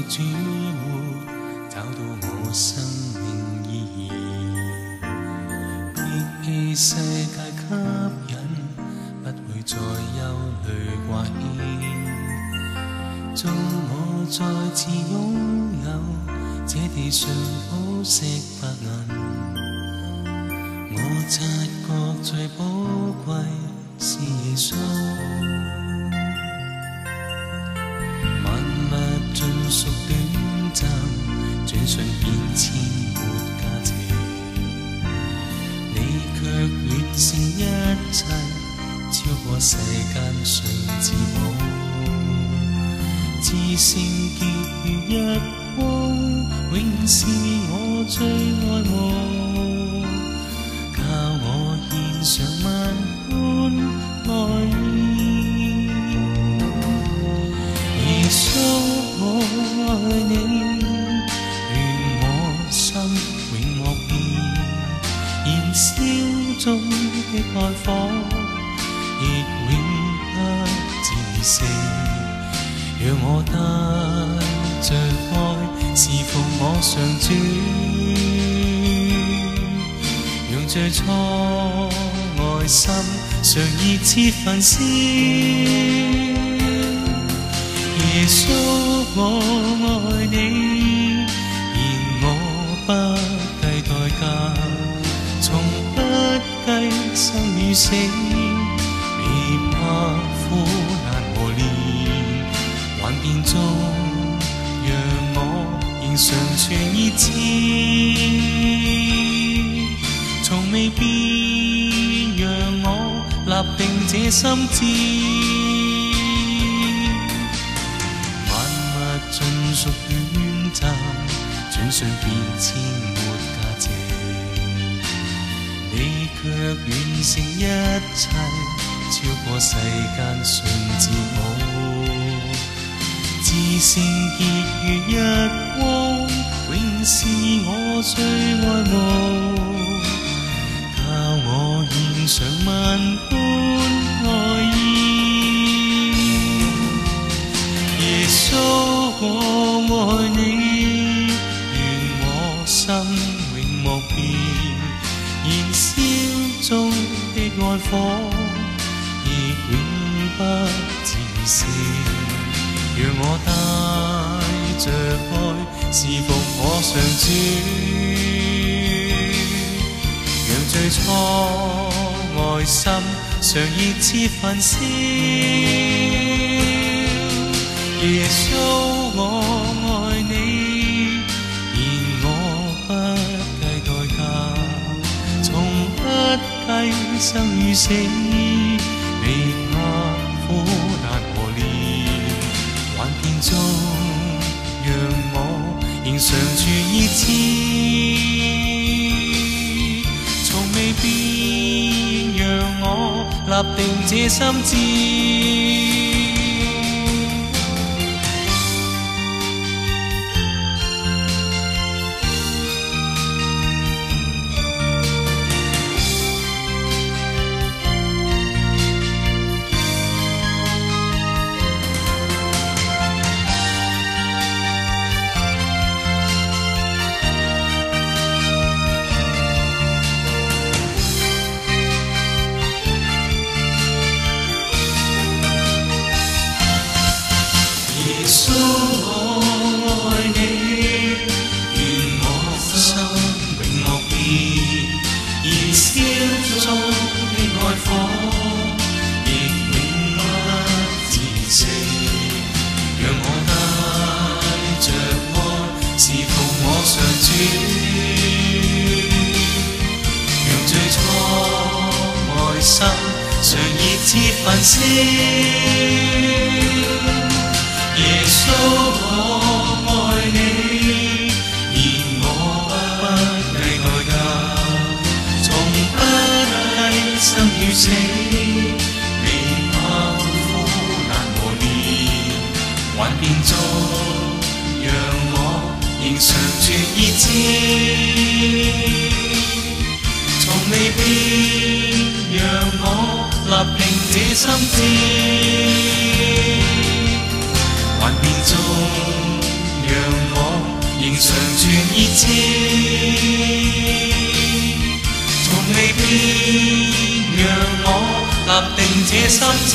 主找到我生命意義，別被世界吸引，不會再憂慮掛牽。縱我再次擁有這地上寶石白銀，我察覺最寶貴是耶穌。萬物盡屬短暫，轉瞬變遷沒價值，你卻完成一切，超過世間誰自保。至聖潔如日光，永是我最愛慕，靠我獻上萬般愛意。耶穌，我愛你，願我心永莫變，燃燒中的愛火，亦永不自息。讓我帶着愛侍奉我上主，用最初愛心常熱切焚燒。耶穌，我愛你，然我不計代價，從不計生與死，未怕苦難磨練。幻變中，讓我仍常存熱切，從未變，讓我立定這心志。萬物盡屬短暫，轉瞬變遷沒價值，你卻完成一切，超過世間誰自保。至聖潔如日光，永是我最愛慕，靠我獻上萬般愛意。耶穌，我愛你，願我心永莫變，燃燒中的愛火，亦永不自息。讓我帶着愛侍奉我上主，讓最初愛心常熱切焚燒。耶穌，我愛你，然我不計代價，從不計生與死，未怕苦難磨練。幻變中，讓我仍常存熱切，從未變，讓我立定這心志。耶穌，我愛你，願我心永莫變，燃燒中的愛火，亦永不自息。讓我帶着愛侍奉我上主，讓最初愛心常熱切焚燒。耶穌，我愛你，然我不計代價，從不計生與死，未怕苦難磨練。幻變中，讓我仍常存熱切，從未變，讓我立定這心志。幻變中，讓常存熱切，從未變，讓我立定這心志。